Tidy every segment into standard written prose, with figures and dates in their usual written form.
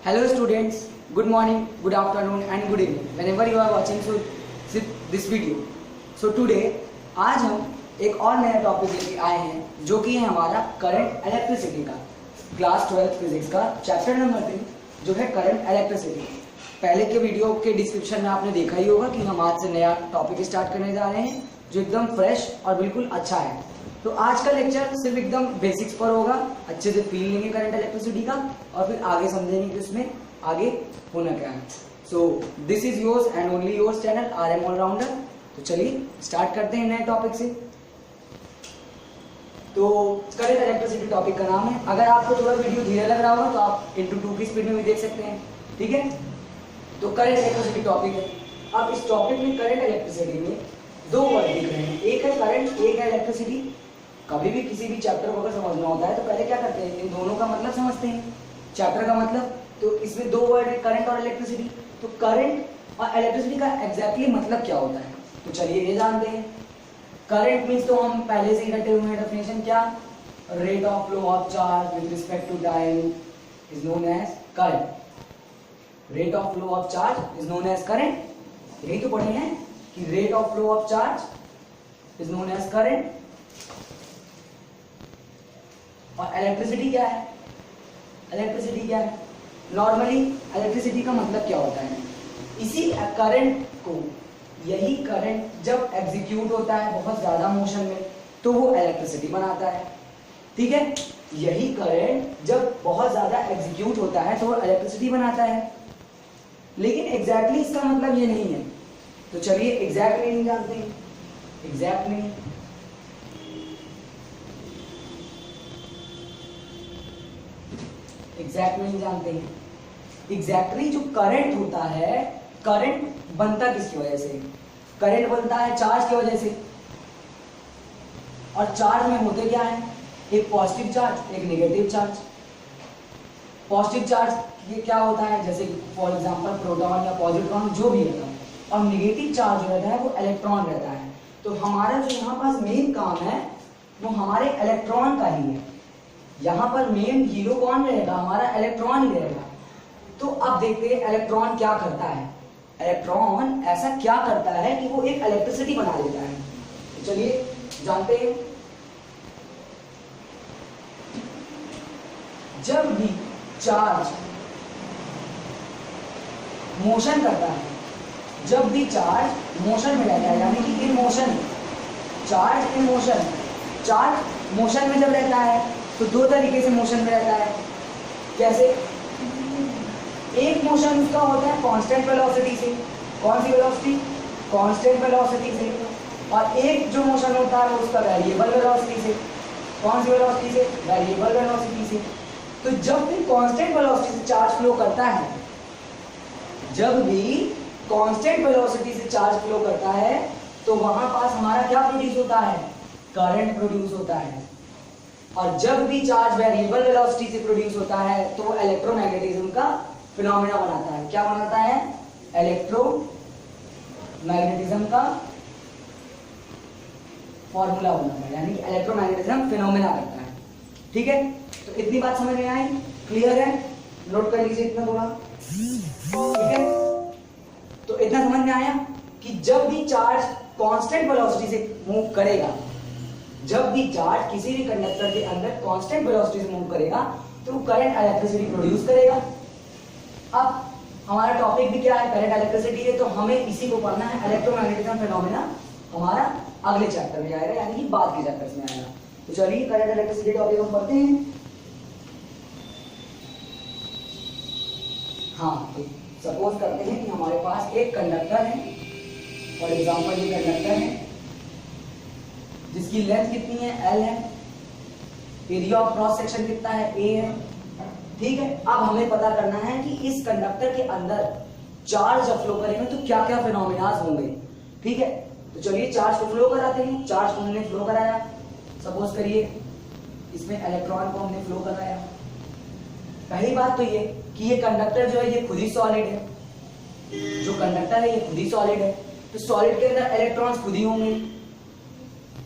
Hello students, good morning, good afternoon and good evening whenever you are watching this video. So today आज हम एक और नया topic लेके आए हैं जो कि है हमारा करंट इलेक्ट्रिसिटी का क्लास 12 फिजिक्स का चैप्टर नंबर 3 जो है करंट इलेक्ट्रिसिटी। पहले के वीडियो के डिस्क्रिप्शन में आपने देखा ही होगा कि हम आज से नया टॉपिक स्टार्ट करने जा रहे हैं जो एकदम फ्रेश और बिल्कुल अच्छा है। तो आज का लेक्चर सिर्फ एकदम बेसिक्स पर होगा, अच्छे से फील लेंगे करंट इलेक्ट्रिसिटी का और फिर आगे समझेंगे कि उसमें आगे होना क्या है। So this is yours and only yours channel RM all rounder. तो चलिए स्टार्ट करते हैं नए टॉपिक से। तो करंट इलेक्ट्रिसिटी टॉपिक का नाम है। अगर आपको थोड़ा वीडियो धीरे लग रहा होगा तो आप इंटू 2 की स्पीड में भी देख सकते हैं, ठीक है। तो करंट इलेक्ट्रिसिटी टॉपिक है। अब इस टॉपिक में करंट इलेक्ट्रिसिटी में दो वर्ड दिख रहे हैं, एक है करंट, एक है इलेक्ट्रिसिटी। कभी भी किसी भी चैप्टर को अगर समझना होता है तो पहले क्या करते हैं, इन दोनों का मतलब समझते हैं, चैप्टर का मतलब। तो इसमें दो वर्ड है, करंट और इलेक्ट्रिसिटी। तो करंट और इलेक्ट्रिसिटी का एग्जैक्टली मतलब क्या होता है, तो चलिए ये जानते हैं। करंट मीन्स तो हम पहले से ही रटे हुए हैं डेफिनेशन, क्या, rate of flow of charge with respect to time is known as current. Rate of flow of charge is known as current. यही तो पढ़े हैं कि rate of flow of charge is known as current. और electricity क्या है, electricity क्या है, नॉर्मली इलेक्ट्रिसिटी का मतलब क्या होता है, इसी करंट को, यही करंट जब एग्जीक्यूट होता है बहुत ज्यादा मोशन में तो वो इलेक्ट्रिसिटी बनाता है, ठीक है। यही करंट जब बहुत ज्यादा एग्जीक्यूट होता है तो वो इलेक्ट्रिसिटी बनाता है। लेकिन एग्जैक्टली इसका मतलब ये नहीं है। तो चलिए एग्जैक्ट मीनिंग जानते हैं। एग्जैक्ट मीनिंग, एग्जैक्ट मीनिंग जानते हैं। एग्जैक्टली जो करंट होता है, करंट बनता किसकी वजह से, करंट बनता है चार्ज की वजह से। और चार्ज में होते क्या है, एक पॉजिटिव चार्ज, एक नेगेटिव चार्ज। पॉजिटिव चार्ज ये क्या होता है, जैसे फॉर एग्जांपल प्रोटॉन या पॉजिट्रॉन जो भी रहता है, और नेगेटिव चार्ज जो रहता है वो इलेक्ट्रॉन रहता है। तो हमारा जो यहाँ पास मेन काम है वो हमारे इलेक्ट्रॉन का ही है। यहाँ पर मेन हीरो कौन रहेगा, हमारा इलेक्ट्रॉन ही रहेगा। तो अब देखते हैं इलेक्ट्रॉन क्या करता है। इलेक्ट्रॉन ऐसा क्या करता है कि वो एक इलेक्ट्रिसिटी बना देता है। तो चलिए जानते हैं। जब भी चार्ज मोशन करता है, जब भी चार्ज मोशन में रहता है, यानी कि in motion, charge in motion, charge motion में जब रहता है तो दो तरीके से मोशन में रहता है। कैसे, एक मोशन उसका होता है कांस्टेंट वेलोसिटी से, कौन सी वेलोसिटी, कांस्टेंट वेलोसिटी से। और एक जो मोशन होता है वो उसका वेरिएबल वेलोसिटी से, कौन सी वेलोसिटी से, वेरिएबल वेलोसिटी से। तो जब भी कांस्टेंट वेलोसिटी से चार्ज फ्लो करता है, जब भी कांस्टेंट वेलोसिटी से चार्ज फ्लो करता है तो वहां पास हमारा क्या प्रोड्यूस होता है, करंट प्रोड्यूस होता है। और जब भी चार्ज वेरिएबल वेलोसिटी से प्रोड्यूस होता है तो वो इलेक्ट्रोमैग्नेटिज्म का फिनोमेना बनाता है। क्या बनाता है, इलेक्ट्रोमैग्नेटिज्म का फॉर्मूला बनाता है, यानी इलेक्ट्रोमैग्नेटिज्म फिनोमेना करता है, ठीक है। तो इतनी बात समझ में आई, क्लियर है, नोट कर लीजिए इतना थोड़ा, ठीक है। तो इतना समझ में आया कि जब भी चार्ज कांस्टेंट वेलोसिटी से मूव करेगा, जब भी चार्ज किसी भी कंडक्टर के अंदर कांस्टेंट वेलोसिटी से मूव करेगा तो वो करंट इलेक्ट्रिसिटी प्रोड्यूस करेगा। अब हमारा टॉपिक भी क्या है, करंट इलेक्ट्रिसिटी है, तो हमें इसी को पढ़ना है। इलेक्ट्रोमैग्नेटिज्म फिनोमेना हमारा अगले चैप्टर में आएगा, यानी कि बाद के चैप्टर्स में आएगा। तो चलिए करंट इलेक्ट्रिसिटी टॉपिक हम पढ़ते हैं। हाँ, तो सपोज करते हैं कि हमारे पास एक कंडक्टर है, फॉर एग्जाम्पल ये कंडक्टर है जिसकी लेंथ कितनी है, L है, एरिया ऑफ क्रॉस सेक्शन कितना है, A है, ठीक है। अब हमें पता करना है कि इस कंडक्टर के अंदर चार्ज जब फ्लो करेंगे तो क्या क्या फिनोमेनास होंगे, ठीक है। तो चलिए चार्ज को फ्लो कराते हैं। चार्ज को हमने फ्लो कराया, सपोज करिए इसमें इलेक्ट्रॉन को हमने फ्लो कराया। पहली बात तो ये कि ये कंडक्टर जो है ये खुद ही सॉलिड है, जो कंडक्टर है ये खुद ही सॉलिड है, तो सॉलिड के अंदर इलेक्ट्रॉन्स खुद ही होंगे,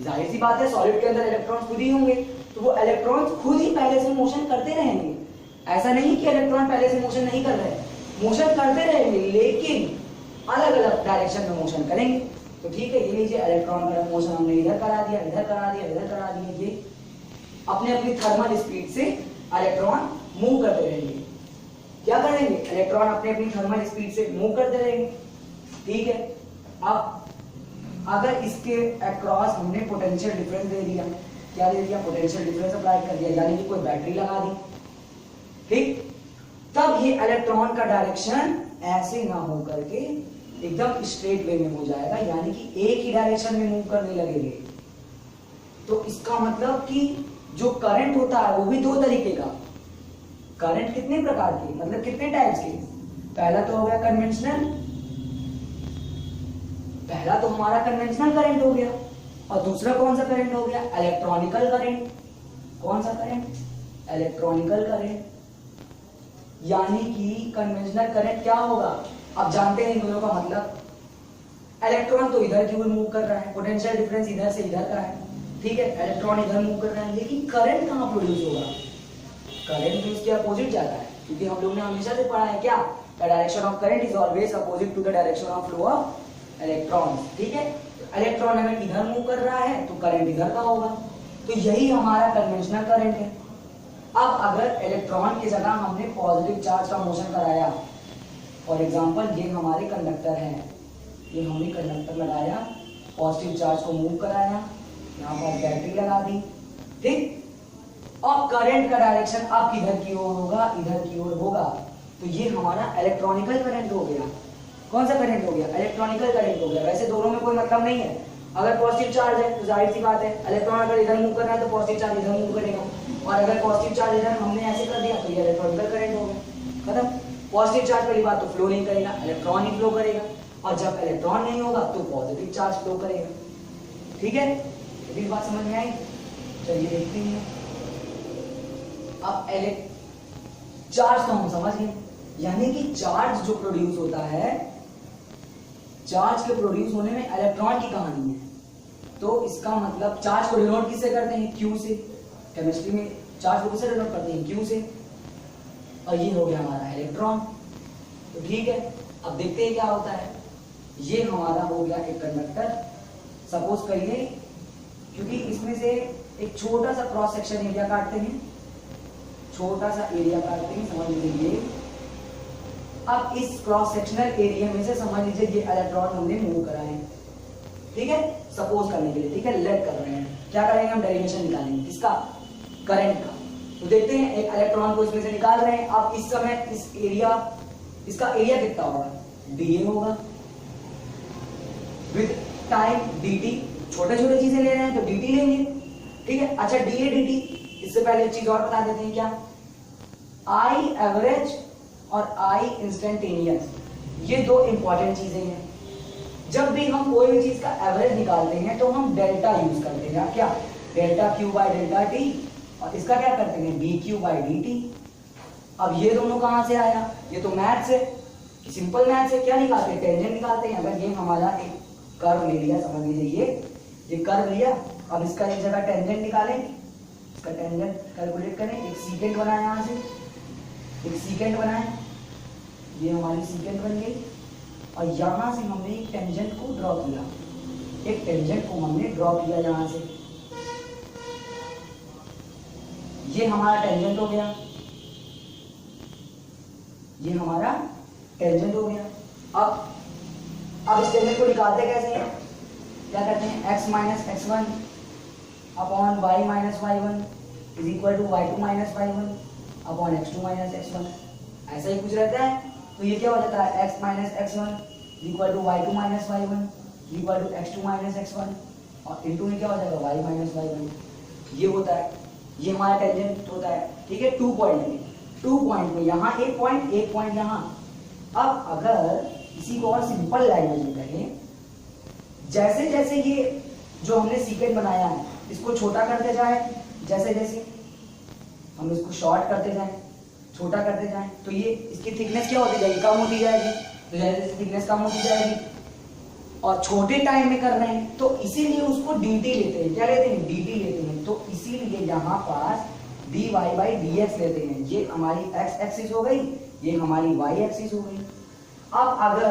जाहिर सी बात है सॉलिड के अंदर इलेक्ट्रॉन्स खुद ही होंगे, तो वो इलेक्ट्रॉन्स खुद ही पहले से मोशन करते रहेंगे। ऐसा नहीं कि इलेक्ट्रॉन पहले से मोशन नहीं कर रहे, मोशन करते रहेंगे लेकिन अलग अलग डायरेक्शन में मोशन करेंगे। तो ठीक है, ये लीजिए इलेक्ट्रॉन का मोशन हमने इधर करा दिया, इधर करा दिया, इधर करा दिया। ये अपने अपनी थर्मल स्पीड से इलेक्ट्रॉन मूव करते रहेंगे। क्या करेंगे, इलेक्ट्रॉन अपने अपनी थर्मल स्पीड से मूव करते रहेंगे। ठीक है, अब अगर इसके अक्रॉस हमने पोटेंशियल डिफरेंस दे दिया, क्या दे दिया, पोटेंशियल डिफरेंस अप्लाई कर दिया, यानी कि कोई बैटरी लगा दी, ठीक, तब ये इलेक्ट्रॉन का डायरेक्शन ऐसे ना हो करके एकदम स्ट्रेट वे में हो जाएगा, यानी कि एक ही डायरेक्शन में मूव करने लगेंगे। तो इसका मतलब कि जो करंट होता है वो भी दो तरीके का। करंट कितने प्रकार के, मतलब कितने टाइप्स के, पहला तो हो गया कन्वेंशनल, पहला तो हमारा कन्वेंशनल करंट हो गया, और दूसरा कौन सा करंट हो गया, इलेक्ट्रॉनिकल करंट। कौन सा करंट, इलेक्ट्रॉनिकल करंट। यानी कि कन्वेंशनल करंट क्या होगा, अब जानते हैं इन दोनों का मतलब, इलेक्ट्रॉन तो इधर की ओर मूव कर रहा है, पोटेंशियल डिफरेंस इधर से इधर का है, ठीक है, इलेक्ट्रॉन इधर मूव कर रहा है, लेकिन करंट कहां प्रोड्यूस होगा, करंट तो इसके अपोजिट जाता है, क्योंकि हम लोग ने हमेशा से पढ़ा है क्या, the direction of current is always opposite to the direction of flow of electrons. ठीक है, इलेक्ट्रॉन अगर इधर मूव कर रहा है तो करंट इधर का होगा, तो यही हमारा कन्वेंशनल करंट है। अब अगर इलेक्ट्रॉन की जगह हमने पॉजिटिव चार्ज का मोशन कराया, फॉर एग्जांपल ये हमारे कंडक्टर हैं, ये हमने कंडक्टर लगाया, पॉजिटिव चार्ज को मूव कराया, यहाँ पर बैटरी लगा दी, ठीक, और करंट का डायरेक्शन अब किधर की ओर होगा, इधर की ओर होगा, तो ये हमारा इलेक्ट्रॉनिकल करंट हो गया। कौन सा करंट हो गया, इलेक्ट्रॉनिकल करंट हो गया। वैसे दोनों में कोई मतलब नहीं है, अगर पॉजिटिव चार्ज है तो जाहिर सी बात है इलेक्ट्रॉन अगर इधर मूव कर रहा है तो पॉजिटिव चार्ज इधर मूव करेगा, और अगर पॉजिटिव चार्ज इधर हमने ऐसे कर दिया तो ये इलेक्ट्रॉनिकल करंट हो गया, खत्म। पॉजिटिव चार्ज पहली बात तो फ्लो नहीं करेगा, इलेक्ट्रॉन ही फ्लो करेगा, और जब इलेक्ट्रॉन नहीं होगा तो पॉजिटिव चार्ज फ्लो करेगा। ठीक है, तो बात समझ में आई, चलिए देखते हैं। अब चार्ज तो हम समझ गए, यानी कि चार्ज जो प्रोड्यूस होता है, चार्ज के प्रोड्यूस होने में इलेक्ट्रॉन की कहानी है। तो इसका मतलब चार्ज को डिनोट किससे करते हैं, क्यू से। केमिस्ट्री में चार्ज को किससे डिनोट करते हैं, क्यू से, और ये हो गया हमारा इलेक्ट्रॉन। तो ठीक है, अब देखते हैं क्या होता है। ये हमारा हो गया एक कंडक्टर, सपोज करिए, क्योंकि इसमें से एक छोटा सा क्रॉस सेक्शन एरिया काटते हैं, छोटा सा एरिया काटते हैं, समझ लीजिए। अब इस क्रॉस सेक्शनल एरिया में से समझ लीजिए ये इलेक्ट्रॉन हमने मूव कराए, ठीक है, सपोज करने के लिए, ठीक है, लेट कर रहे हैं, क्या करेंगे हम, डेरिवेशन निकालेंगे किसका, करंट का। तो देखते हैं एक इलेक्ट्रॉन को इसमें से निकाल रहे हैं। अब इस समय इस एरिया, इसका एरिया कितना होगा, dA होगा, विद टाइम dt, छोटे छोटे चीजें ले रहे हैं तो dt लेंगे, ठीक है। अच्छा dA dt, इससे पहले एक चीज और बता देते हैं, क्या, I एवरेज और I इंस्टेंटेनियस, ये दो इंपॉर्टेंट चीजें हैं। जब भी हम कोई भी चीज का एवरेज निकालते हैं तो हम डेल्टा यूज करते हैं, क्या, delta Q by delta T, और इसका क्या करते हैं, dQ बाई dt। अब ये दोनों कहां से आया, ये तो मैथ्स है, सिंपल मैथ्स है। क्या निकालते हैं, टेंजेंट निकालते हैं। अगर ये हमारा एक कर्व ले लिया, समझ लीजिए ये कर्व लिया, अब इसका एक जगह टेंजेंट निकालें, इसका टेंजेंट कैलकुलेट करें, एक सीकेंट बनाए, यहाँ से एक सीकेंट बनाए, ये हमारी सीकेंट बन गई, और यहाँ से हमने एक टेंजेंट को ड्रॉ किया, एक टेंजेंट को हमने ड्रॉ किया यहाँ से, ये हमारा टेंजेंट हो गया, ये हमारा टेंजेंट हो गया। अब इस टेंजेंट को निकालते कैसे हैं, क्या करते हैं, x minus x1 upon y minus y1 is equal to y2 minus y1 upon x2 minus x1, ऐसा ही कुछ रहता है। तो ये क्या हो जाता है, x minus x1 equal to y2 minus y1 equal to x2 minus x1, और इनटू में क्या हो जाएगा, y माइनस y1, ये होता है, ये हमारा टेंजेंट होता है, ठीक है। 2 पॉइंट में, 2 पॉइंट में, यहाँ एक पॉइंट यहाँ। अब अगर इसी को और सिंपल लैंग्वेज में कहें, जैसे जैसे ये जो हमने सीकेंट बनाया है इसको छोटा करते जाए, जैसे जैसे हम इसको शॉर्ट करते जाएं, छोटा करते जाएं, तो ये इसकी थिकनेस क्या होती जाएगी, कम होती जाएगी। तो जैसे जैसे थिकनेस कम होती जाएगी, और छोटे टाइम में कर रहे हैं तो इसीलिए उसको dt लेते हैं, क्या लेते हैं, dt लेते हैं। तो इसीलिए यहाँ पास dy बाई dx लेते हैं, ये हमारी x एक्सिस हो गई, ये हमारी y एक्सिस हो गई। अब अगर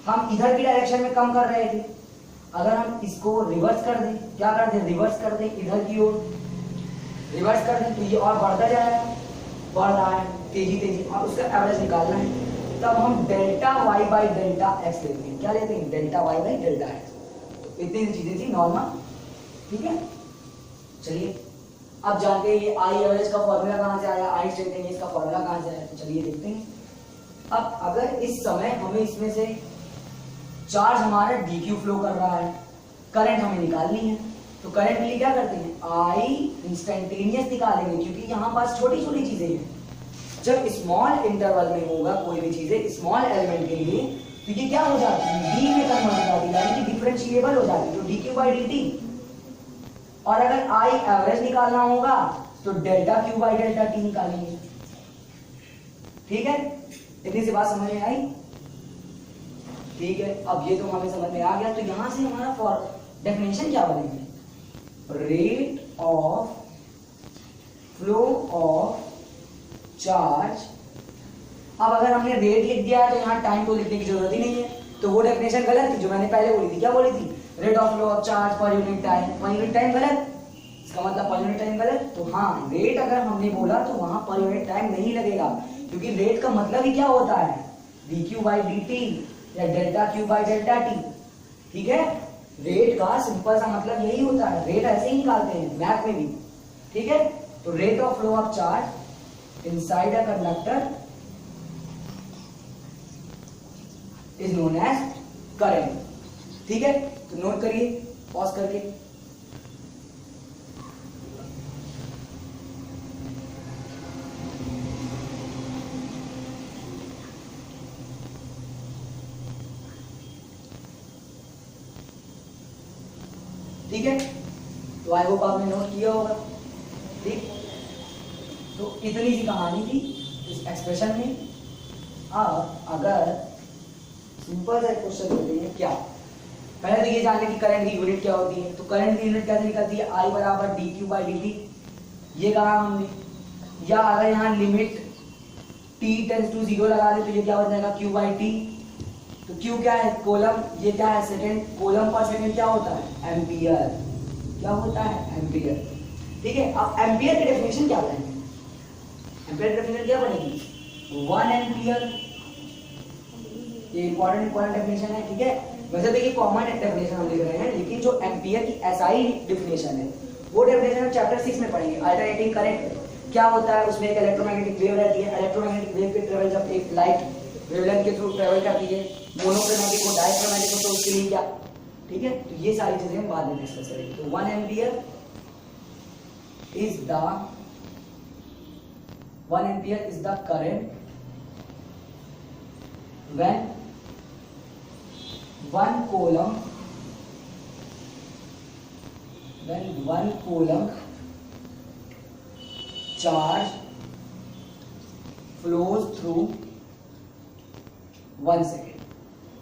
हम इधर की डायरेक्शन में कम कर रहे थे, अगर हम इसको रिवर्स कर दें, क्या कर दें, रिवर्स कर दें, इधर की ओर रिवर्स कर दें, तो ये और बढ़ता जाएगा, बढ़ रहा है तेजी तेजी, और उसका एवरेज निकालना है। तब हम delta y by delta x लेते हैं, क्या लेते हैं, delta y by delta x। तो इतनी चीजें थी नॉर्मल, ठीक है। चलिए अब जानते हैं ये आई एवरेज का फॉर्मूला कहाँ से आया, आई स्ट्रेटनिंग का फॉर्मूला कहाँ से आया, तो चलिए देखते हैं। अब अगर इस समय हमें इसमें से चार्ज हमारा dq फ्लो कर रहा है, करंट हमें निकालनी है, तो करंट के लिए क्या करते हैं, आई इंस्टेंटेनियस निकालेंगे, क्योंकि यहाँ पास छोटी छोटी चीजें हैं। जब स्मॉल इंटरवल में होगा कोई भी चीजें स्मॉल एलिमेंट के लिए, तो ये क्या हो जाती है, d में कन्वर्ट हो जाती है, यानी कि डिफरेंशिएबल हो जाती है, तो dq बाई dt। और अगर आई एवरेज निकालना होगा तो delta q by delta t निकालेंगे, ठीक है। इतनी सी बात समझ में आई, ठीक है। अब ये तो हमें समझ में आ गया, तो यहां से हमारा डेफिनेशन क्या बनेगी, rate of flow of charge. अब अगर हमने रेट लिख दिया है तो यहाँ टाइम तो लिखने की जरूरत ही नहीं है, तो वो डेफिनेशन गलत थी जो मैंने पहले बोली थी। क्या बोली थी, rate of flow of charge per unit time, per unit time गलत, इसका मतलब पर यूनिट टाइम गलत। तो हाँ, रेट अगर हमने बोला तो वहां पर यूनिट टाइम नहीं लगेगा, क्योंकि रेट का मतलब ही क्या होता है, dq बाई dt या delta q by delta t, ठीक है। रेट का सिंपल सा मतलब यही होता है, रेट ऐसे ही निकालते हैं मैथ में भी, ठीक है। तो rate of flow of charge inside a conductor is known as current, ठीक है। तो नोट करिए पॉज करके, ठीक है। तो आई होप आपने नोट किया होगा, ठीक। तो इतनी सी कहानी थी इस एक्सप्रेशन में। अब अगर सिंपल सा क्वेश्चन देते हैं, क्या पहले तो ये जान लें कि करंट की यूनिट क्या होती है। तो करंट की यूनिट कैसे निकलती है, आई बराबर dq बाई dt, ये कहा हमने। या अगर यहाँ लिमिट t टेंड्स टू 0 लगा दे तो ये क्या हो जाएगा, q बाई t। तो q क्या है, कूलम, ये क्या है, सेकंड, कूलम पर सेकंड क्या होता है, एम्पियर, क्या होता है, एम्पियर, ठीक है। अब एम्पियर की डेफिनेशन क्या बनेगी, एम्पियर की डेफिनेशन क्या बनेगी, 1 एम्पियर। ये इंपॉर्टेंट डेफिनेशन है, ठीक है। वैसे देखिए कॉमन डेफिनेशन हम लिख रहे हैं, लेकिन जो एम्पियर की एसआई डेफिनेशन है वो डेफिनेशन हम चैप्टर 6 में पढ़ेंगे। अल्टरनेटिंग करंट क्या होता है, उसमें एक इलेक्ट्रोमैग्नेटिक वेव रहती है, इलेक्ट्रोमैग्नेटिक वेव के ट्रेवल जब एक लाइट वेवलेंथ के थ्रू ट्रेवल करती है, मोनोक्रोमैटिक को डायक्रोमैटिक को, तो उसके लिए क्या, ठीक है। तो ये सारी चीजें हम बाद में डिस्कस करेंगे। तो 1 ampere is the current when 1 coulomb charge flows through 1 second।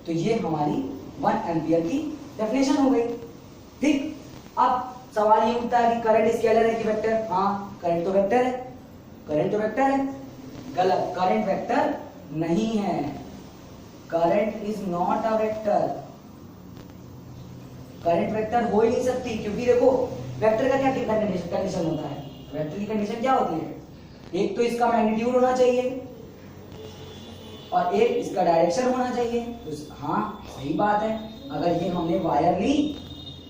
तो ये हमारी 1 एम्पियर की डेफिनेशन हो गई, ठीक। अब सवाल ये उठता है कि करंट स्केलर है कि वेक्टर। हाँ, करंट तो वेक्टर है, करंट तो वेक्टर है। गलत, करंट वेक्टर नहीं है, current is not a vector. Current vector हो ही नहीं सकती, क्योंकि देखो वेक्टर का क्या कंडीशन होता है, वेक्टर की कंडीशन क्या होती है, एक तो इसका मैग्नीट्यूड होना चाहिए और एक इसका डायरेक्शन होना चाहिए। तो हाँ सही बात है, अगर ये हमने वायर ली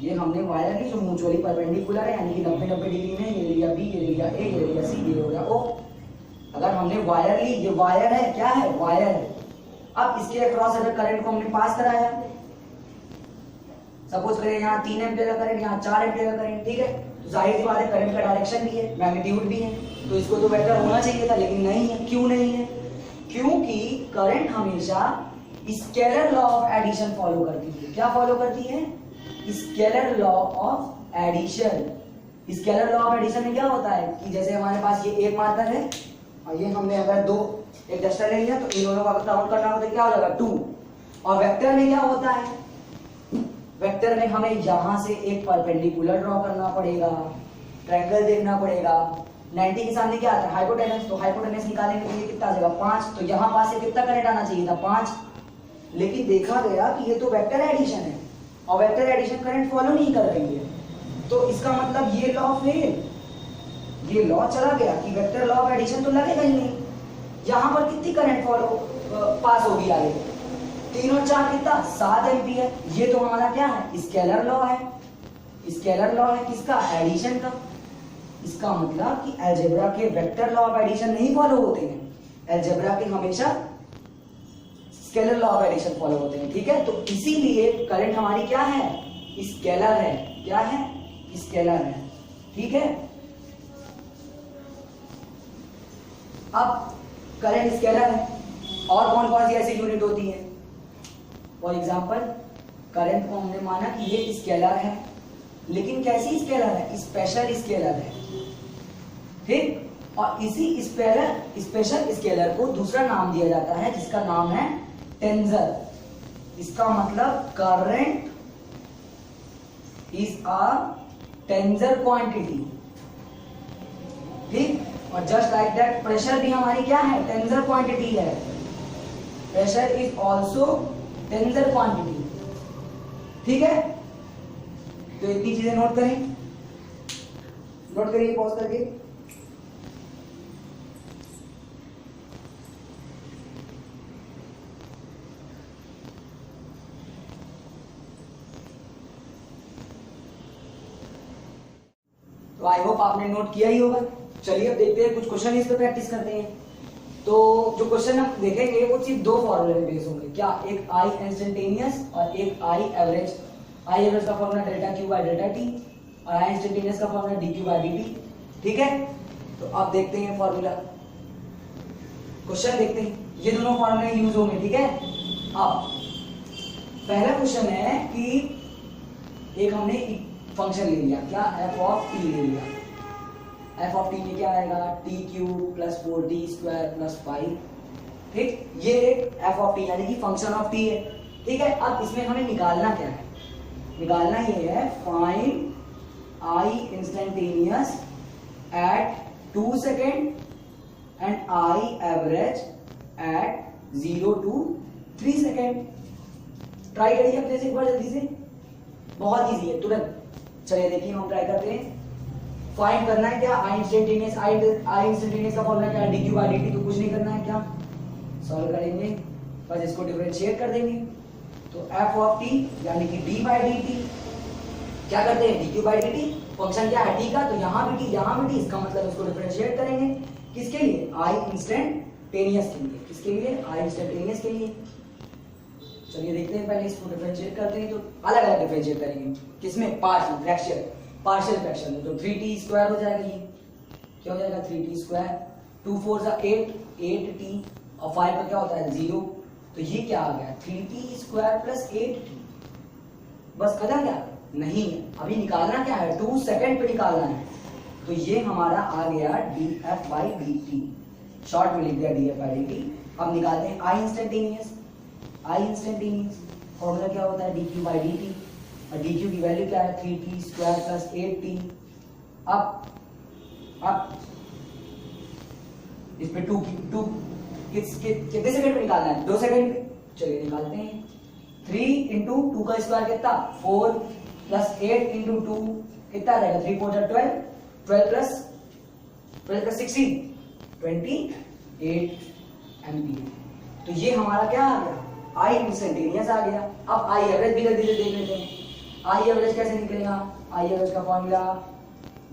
जो म्यूचुअली परपेंडिकुलर है, यानी कि 90-90 डिग्री में, ये लिया बी, ये लिया ए, ये लिया सी, ये हो गया ओ। अगर हमने वायर ली, ये वायर है, क्या है, वायर है। अब इसके अक्रॉस अगर करंट को हमने पास कराया, सपोज करें यहाँ 3 एम्पियर का करंट, यहाँ 4 एम्पियर का करंट, ठीक है। तो जाहिर सी बात है करंट का डायरेक्शन भी है, मैग्नीट्यूड भी है, तो इसको तो वेक्टर होना चाहिए था, लेकिन नहीं है। क्यों नहीं है, क्योंकि करंट हमेशा scalar law of addition follow करती है। क्या फॉलो करती है, scalar law of addition. Scalar law of addition में क्या होता है कि जैसे हमारे पास ये एक मार्कर है और ये हमने अगर एक डस्टर ले लिया, तो इन दोनों का काउंट करना होता है, क्या हो जाएगा 2। और वेक्टर में क्या होता है, वेक्टर में हमें यहां से एक परपेंडिकुलर ड्रॉ करना पड़ेगा, ट्रायंगल देखना पड़ेगा, 90 के सामने क्या आता है, हाइपोटेनस, तो हाइपोटेनस निकालेंगे तो ये कितना आ जाएगा 5, तो यहाँ पास से कितना करंट आना चाहिए था 5, लेकिन देखा गया कि ये तो वेक्टर एडिशन है और वेक्टर एडिशन करंट फॉलो नहीं कर रही है, तो इसका मतलब ये लॉ फेल, ये लॉ चला गया कि वेक्टर लॉ ऑफ एडिशन तो लगेगा ही नहीं। यहाँ पर कितनी करंट फॉलो पास होगी आगे, 3 और 4 कितना 7 एम्पीयर, ये तो हमारा क्या है स्केलर लॉ है, स्केलर लॉ है किसका, एडिशन का। इसका मतलब कि अलजेब्रा के वेक्टर लॉ ऑफ एडिशन नहीं फॉलो होते हैं, अलजेब्रा के हमेशा scalar law of addition follow होते हैं, ठीक है। तो इसीलिए करंट हमारी क्या है, स्केलर है, क्या है, स्केलर है, ठीक है। अब करंट स्केलर है और कौन कौन सी ऐसी यूनिट होती है, फॉर एग्जांपल करंट को हमने माना कि ये स्केलर है, लेकिन कैसी स्केलर है, स्पेशल स्केलर है, ठीक। और इसी स्पेशल स्केलर को दूसरा नाम दिया जाता है जिसका नाम है टेंजर। इसका मतलब करंट इज अ टेंजर क्वांटिटी, ठीक। और जस्ट लाइक दैट प्रेशर भी हमारी क्या है, टेंजर क्वांटिटी है, प्रेशर इज ऑल्सो टेंजर क्वांटिटी, ठीक है। तो इतनी चीजें नोट करें, नोट करिए पॉज करके। तो आई होप आपने नोट किया ही होगा। चलिए अब देखते हैं कुछ क्वेश्चन इस पे प्रैक्टिस करते हैं। तो जो क्वेश्चन हम देखेंगे वो सिर्फ 2 फॉर्मूले में बेस होंगे, क्या, एक आई इंस्टेंटेनियस और एक आई एवरेज। आई एवरेज का formula delta q by delta t और आई इंस्टेंटेनियस का formula d q by d t, ठीक है। तो अब देखते हैं फॉर्मूला, क्वेश्चन देखते हैं, ये दोनों फॉर्मूले यूज होंगे, ठीक है। अब पहला क्वेश्चन है कि एक हमने फंक्शन ले लिया, क्या, एफ ऑफ टी ले लिया, एफ ऑफ टी में क्या आएगा, T cube plus 4t square plus 5, ठीक। ये एफ ऑफ टी यानी कि फंक्शन ऑफ टी है, ठीक है। अब इसमें हमें निकालना क्या है, निकालना ये है find I instantaneous at 2 second and I average at 0 to 3 second. Try करिए अपने से एक बार जल्दी से, बहुत इजी है, तुरंत। चलिए देखिए हम ट्राई करते हैं। फाइंड करना है क्या, आई इंस्टेंटेनियस, आई इंस्टेंटेनियस का फॉर्मूला क्या है, D q by d T, तो कुछ नहीं करना है, क्या सॉल्व करेंगे, बस इसको डिफरेंशिएट कर देंगे। तो एफ ऑफ टी यानी कि डी बाई डी टी, क्या करते हैं, D q by d T, function क्या है टी का, तो यहाँ भी टी यहाँ भी टी, इसका मतलब इसको डिफरेंशिएट करेंगे किसके लिए, आई इंस्टेंटेनियस के लिए, किसके लिए, आई इंस्टेंटेनियस के लिए। चलिए देखते हैं, पहले इसको डिफरेंशिएट करते हैं, तो अलग अलग डिफरेंशिएट करेंगे, किसमें, पार्शियल फ्रैक्शन में। तो 3t स्क्वायर हो जाएगा, ये क्या हो जाएगा 3t स्क्वायर, 2 4 जा 8t और 5 का क्या होता है 0, तो ये क्या आ गया 3t स्क्वायर प्लस 8t, बस खत्म क्या, नहीं अभी निकालना क्या है, 2 सेकेंड पे निकालना है, तो ये हमारा आ गया df बाई dt, शॉर्ट में लिख दिया df बाई dt। अब निकालते हैं आई इंस्टेंटेनियस, आई इंस्टेंटेनियस फॉर्मूला क्या होता है, dq बाई dt, और dq की वैल्यू क्या है 3t स्क्वायर प्लस 8t। अब इस पे 2 कितने सेकंड पे निकालना है, 2 सेकंड पे। चलिए निकालते हैं, 3 इंटू 2 का स्क्वायर कितना 4 प्लस 8 इंटू 2 कितना रहेगा, 3 4 जा 12, 12 प्लस 16 28 एम्पीयर। तो ये हमारा क्या आ गया, आई इंस्टेंटेनियस आ गया। अब आई एवरेज भी जल्दी से देख लेते हैं, आई एवरेज कैसे निकलेगा, आई एवरेज का formula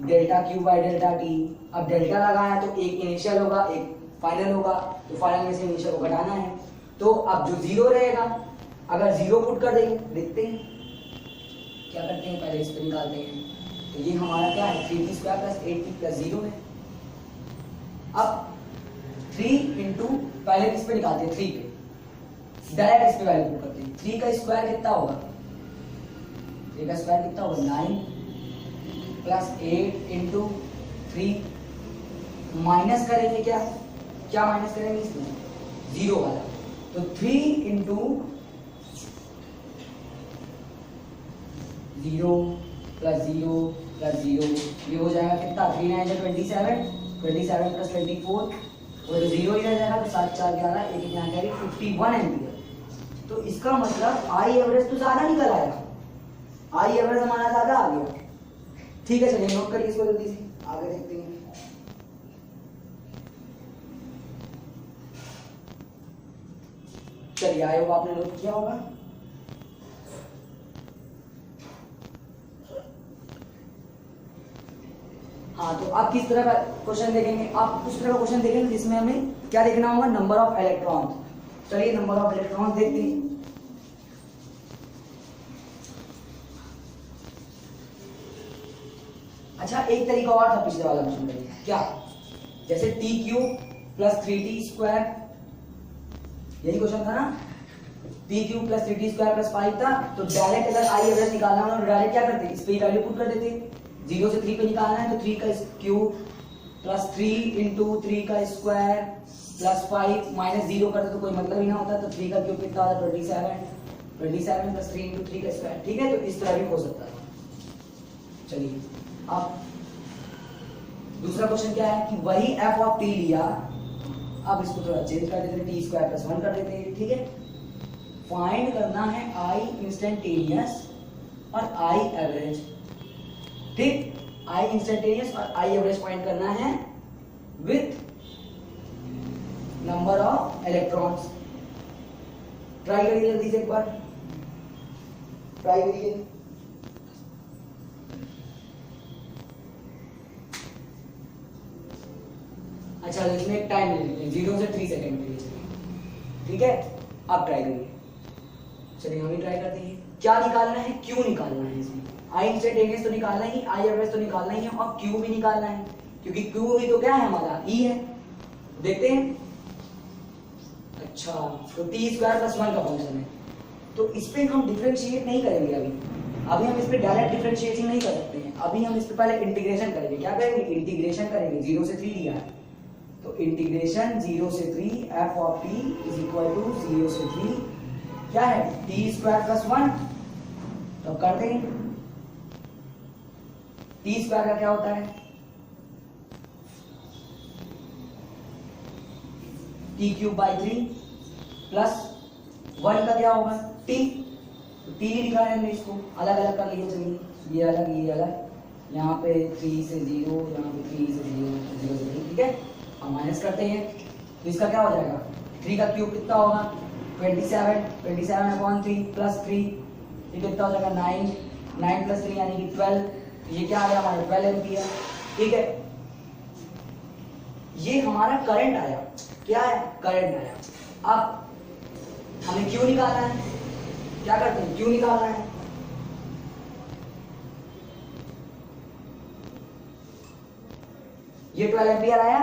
delta Q by delta T. अब डेल्टा लगाया तो एक इनिशियल होगा एक फाइनल होगा, तो फाइनल में से इनिशियल को घटाना है, तो अब जो 0 रहेगा, अगर 0 पुट कर देंगे, देखते हैं क्या करते हैं, पहले इस पे निकालते हैं। तो ये हमारा क्या है 3t square plus 8t plus 0 है। अब 3 इंटू पहले किस पे निकालते हैं, 3 पे, डायरेक्ट इस पे वैल्यू पुट करते हैं। 3 का स्क्वायर कितना होगा, 3 का स्क्वायर कितना होगा 9 प्लस 8 इंटू 3, माइनस करेंगे क्या माइनस करेंगे इसमें 0 वाला, तो 3 इंटू 0 प्लस 0 प्लस 0, ये हो जाएगा कितना 3 9 27, 27 प्लस 24 और 0 ही रह जाएगा, तो 7 4 11 एक यहाँ करेगी 51 एम्पियर। तो इसका मतलब आई एवरेज तो ज्यादा निकल आया, आई एवरेज हमारा ज्यादा आ गया। ठीक है, चलिए नोट करिए इसको जल्दी से, आगे देखते हैं। चलिए, आई होप आपने नोट किया होगा। हाँ, तो आप किस तरह का क्वेश्चन देखेंगे? आप उस तरह का क्वेश्चन देखेंगे जिसमें हमें क्या देखना होगा? Number of electron. चलिए नंबर ऑफ इलेक्ट्रॉन देखते हैं। अच्छा, एक तरीका और था पिछले वाला क्वेश्चन में, क्या? जैसे T Q plus 3t square, यही क्वेश्चन था ना? T Q plus 3t square plus 5 था। तो डायरेक्ट अगर आई एवरेज निकालना हो तो डायरेक्ट क्या करते? इस पे वैल्यू पुट कर देते। 0 से 3 पे निकालना है तो 3 का क्यूब प्लस 3 इंटू 3 का स्क्वायर प्लस 5 माइनस 0 करते तो कोई मतलब ही ना होता। तो 3 का क्यूब कितना होता? 27 प्लस 3 इंटू 3 का स्क्वायर। ठीक है, तो इस तरह भी हो सकता है। चलिए, अब दूसरा क्वेश्चन क्या है कि वही एफ ऑफ टी लिया, अब इसको थोड़ा चेंज कर देते, टी स्क्वायर प्लस 1 कर देते हैं। ठीक है, फाइंड करना है आई इंस्टेंटेनियस और आई एवरेज। ठीक, आई इंस्टेंटेनियस और आई एवरेज फाइंड करना है with number of electrons. Try करिए जल्दी से एक बार, ट्राई करिए। अच्छा, इसमें एक टाइम ले लेते हैं 0 से 3 सेकंड के लिए। ठीक है, आप ट्राई करिए। चलिए, हम भी ट्राई करते हैं। क्या निकालना है? क्यू निकालना है। इसमें आई इंस्टेंटेनियस तो निकालना ही, आई एवरेज तो निकालना ही है, और क्यू भी निकालना है, क्योंकि क्यू भी तो क्या है हमारा? ई है। देखते हैं। अच्छा, तो टी स्क्वायर प्लस 1 का फंक्शन है, तो इस पे हम डिफरेंशिएट नहीं करेंगे अभी हम इस पे डायरेक्ट डिफरेंशिएशन नहीं कर सकते हैं। अभी हम इस पे पहले इंटीग्रेशन करेंगे। क्या करेंगे? इंटीग्रेशन करेंगे। 0 से 3 दिया है, तो इंटीग्रेशन 0 से 3 f of t is equal to 0 से 3 क्या है? T square plus 1। तो कर देंगे। टी स्क्वायर का क्या होता है? टी क्यूब बाई 3 प्लस 1 का क्या होगा? टी। तो टी ही लिखा है, इसको अलग अलग कर लिए। चलिए, ये अलग ये अलग, यहाँ पे 3 से 0, यहाँ पे 3 से 0, 0 से 3। ठीक है, हम माइनस करते हैं तो इसका क्या हो जाएगा? 3 का क्यूब कितना होगा? 27/3 प्लस 3, ये कितना हो जाएगा? 9 प्लस 3 यानी कि 12। ये क्या आ गया हमारा? 12 एम्पियर। ठीक है, ये हमारा करंट आया। क्या है? करंट आया। अब हमें क्यू निकालना है। क्या करते हैं? क्यू निकालना है। ये 12 एम्पियर आया।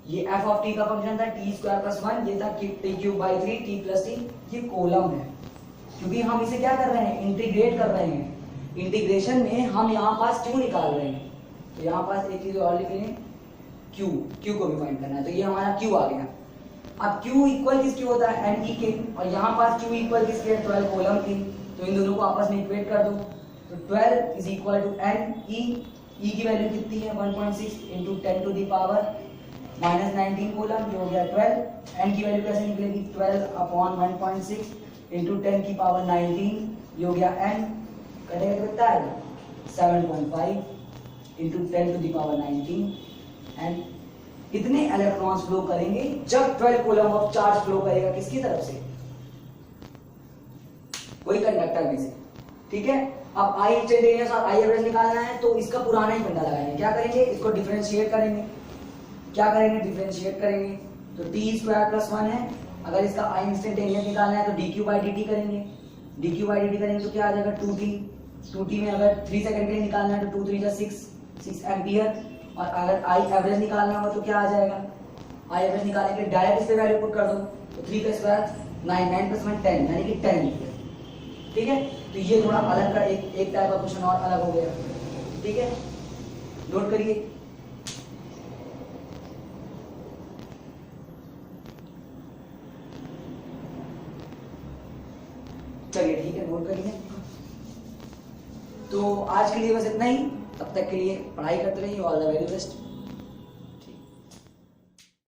ये एफ ऑफ टी का फंक्शन था टी स्क्वायर प्लस 1, ये था T cube by 3 T plus T. ये कॉलम है, क्योंकि हम इसे क्या कर रहे हैं? इंटीग्रेट कर रहे हैं। इंटीग्रेशन में हम यहाँ पास क्यू निकाल रहे हैं, तो यहाँ पास एक चीज और लिख लें, क्यू। क्यू को भी फाइंड करना है, तो ये हमारा क्यू आ गया। अब क्यू इक्वल किसकी होता है? एन ई के, और यहाँ पास क्यू इक्वल किसके है? 12 कॉलम की। तो इन दोनों को आपस में इक्वेट कर दो, तो 12 is equal to n e. E की वैल्यू कितनी है? 1.6 into 10 to the power minus 19 coulomb, जो हो गया 12। एन की वैल्यू कैसे निकलेगी? 12 अपॉन 1.6 इंटू 10 की पावर 19, ये हो गया एन। कटेगा तो कितना आएगा? 7.5 into 10 to the power 19। And कितने इलेक्ट्रॉन्स फ्लो करेंगे जब 12 कूलम ऑफ चार्ज फ्लो करेगा? किसकी तरफ से? कोई कंडक्टर में से। ठीक है, अब आई इंस्टेंटेनियस और आई एवरेज निकालना है, तो इसका पुराना ही फंडा लगाएंगे। क्या करेंगे? इसको डिफरेंशिएट करेंगे। क्या करेंगे? डिफरेंशिएट करेंगे। तो टी स्क्वायर प्लस 1 है, अगर इसका आई इंस्टेंटेनियस निकालना है तो d q by d t करेंगे। D q by d t करेंगे तो क्या आ जाएगा? 2t। 2t में अगर 3 सेकंड के लिए निकालना है तो 2 3 6 एम्पियर। और अगर आई एवरेज निकालना हो तो क्या आ जाएगा? आई एवरेज निकालने के लिए डायरेक्ट इस पे वैल्यू पुट कर दो, तो 3 का स्क्वायर 9, 9 प्लस 1 10, यानी कि 10 एम्पियर। ठीक है, तो ये थोड़ा अलग का एक टाइप का क्वेश्चन और अलग हो गया। ठीक है, नोट करिए। चलिए ठीक है, नोट करिए। तो आज के लिए बस इतना ही, तब तक के लिए पढ़ाई करते रहिए। All the very best.